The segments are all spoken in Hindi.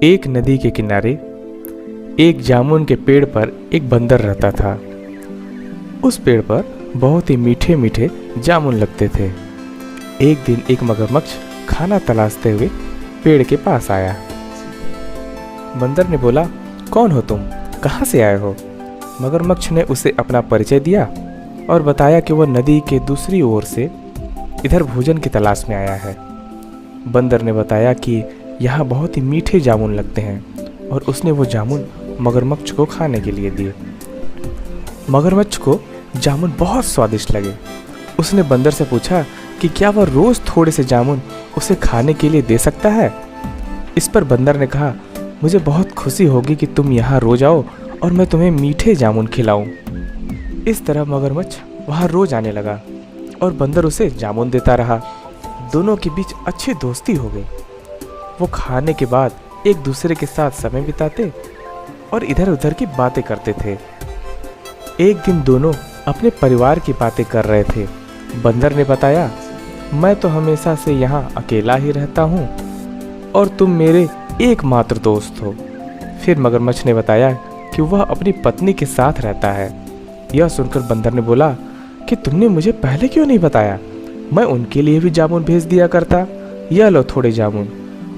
एक नदी के किनारे एक जामुन के पेड़ पर एक बंदर रहता था। उस पेड़ पर बहुत ही मीठे मीठे जामुन लगते थे। एक दिन एक मगरमच्छ खाना तलाशते हुए पेड़ के पास आया। बंदर ने बोला, कौन हो तुम, कहाँ से आए हो? मगरमच्छ ने उसे अपना परिचय दिया और बताया कि वह नदी के दूसरी ओर से इधर भोजन की तलाश में आया है। बंदर ने बताया कि यहाँ बहुत ही मीठे जामुन लगते हैं और उसने वो जामुन मगरमच्छ को खाने के लिए दिए। मगरमच्छ को जामुन बहुत स्वादिष्ट लगे। उसने बंदर से पूछा कि क्या वह रोज़ थोड़े से जामुन उसे खाने के लिए दे सकता है। इस पर बंदर ने कहा, मुझे बहुत खुशी होगी कि तुम यहाँ रोज आओ और मैं तुम्हें मीठे जामुन खिलाऊं। इस तरह मगरमच्छ वहाँ रोज आने लगा और बंदर उसे जामुन देता रहा। दोनों के बीच अच्छी दोस्ती हो गई। वो खाने के बाद एक दूसरे के साथ समय बिताते और इधर उधर की बातें करते थे। एक दिन दोनों अपने परिवार की बातें कर रहे थे। बंदर ने बताया, मैं तो हमेशा से यहाँ अकेला ही रहता हूँ और तुम मेरे एकमात्र दोस्त हो। फिर मगरमच्छ ने बताया कि वह अपनी पत्नी के साथ रहता है। यह सुनकर बंदर ने बोला कि तुमने मुझे पहले क्यों नहीं बताया, मैं उनके लिए भी जामुन भेज दिया करता। यह लो थोड़े जामुन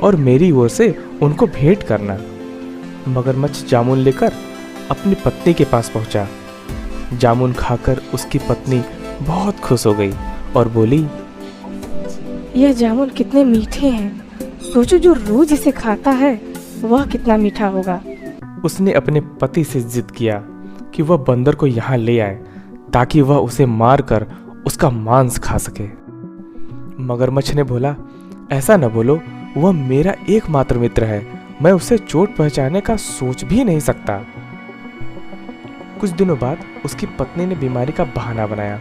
और मेरी ओर से उनको भेंट करना। मगरमच्छ जामुन लेकर अपनी पत्नी के पास पहुंचा। जामुन खाकर उसकी पत्नी बहुत खुश हो गई और बोली, यह जामुन कितने मीठे हैं, सोचो जो रोज इसे खाता है वह कितना मीठा होगा। उसने अपने पति से जिद किया कि वह बंदर को यहाँ ले आए ताकि वह उसे मारकर उसका मांस खा सके। मगरमच्छ ने बोला, ऐसा न बोलो, वह मेरा एकमात्र मित्र है, मैं उसे चोट पहुंचाने का सोच भी नहीं सकता। कुछ दिनों बाद उसकी पत्नी ने बीमारी का बहाना बनाया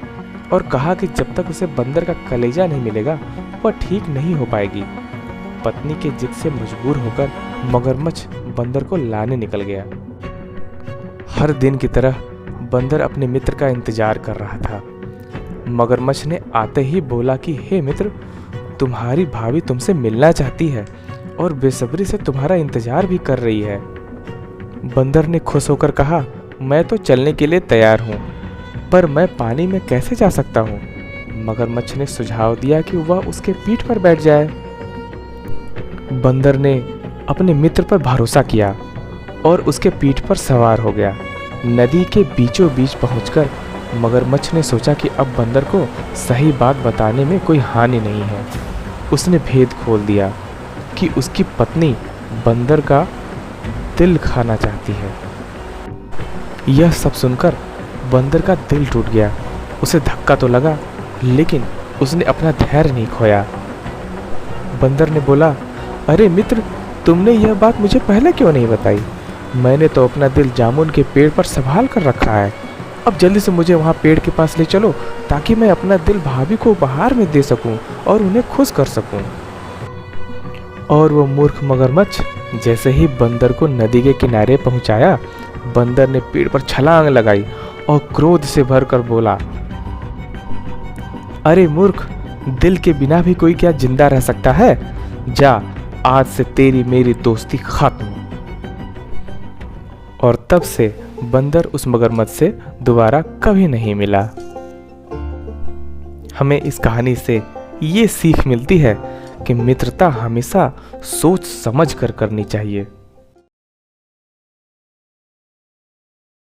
और कहा कि जब तक उसे बंदर का कलेजा नहीं मिलेगा वह ठीक नहीं हो पाएगी। पत्नी के जिद से मजबूर होकर मगरमच्छ बंदर को लाने निकल गया। हर दिन की तरह बंदर अपने मित्र का इंतजार कर रहा था। मगरमच्छ ने आते ही बोला कि हे मित्र, तुम्हारी भाभी तुमसे मिलना चाहती है और बेसब्री से तुम्हारा इंतजार भी कर रही है। बंदर ने खुश होकर कहा, मैं तो चलने के लिए तैयार हूँ, पर मैं पानी में कैसे जा सकता हूँ? मगरमच्छ ने सुझाव दिया कि वह उसके पीठ पर बैठ जाए। बंदर ने अपने मित्र पर भरोसा किया और उसके पीठ पर सवार हो गया। नदी के बीचों बीच पहुंचकर मगरमच्छ ने सोचा कि अब बंदर को सही बात बताने में कोई हानि नहीं है। उसने भेद खोल दिया कि उसकी पत्नी बंदर का दिल खाना चाहती है। यह सब सुनकर बंदर का दिल टूट गया। उसे धक्का तो लगा, लेकिन उसने अपना धैर्य नहीं खोया। बंदर ने बोला, अरे मित्र, तुमने यह बात मुझे पहले क्यों नहीं बताई? मैंने तो अपना दिल जामुन के पेड़ पर संभाल कर रखा है। अब जल्दी से मुझे वहाँ पेड़ के पास ले चलो ताकि मैं अपना दिल भाभी को उपहार में दे सकूं और उन्हें खुश कर सकूं। और वो मूर्ख मगरमच्छ जैसे ही बंदर को नदी के किनारे पहुंचाया, बंदर ने पेड़ पर छलांग लगाई और क्रोध से भरकर बोला, अरे मूर्ख, दिल के बिना भी कोई क्या जिंदा रह सकता है? जा, आज से तेरी मेरी दोस्ती खत्म। और तब से बंदर उस मगरमच्छ से दोबारा कभी नहीं मिला। हमें इस कहानी से ये सीख मिलती है कि मित्रता हमेशा सोच समझ कर करनी चाहिए।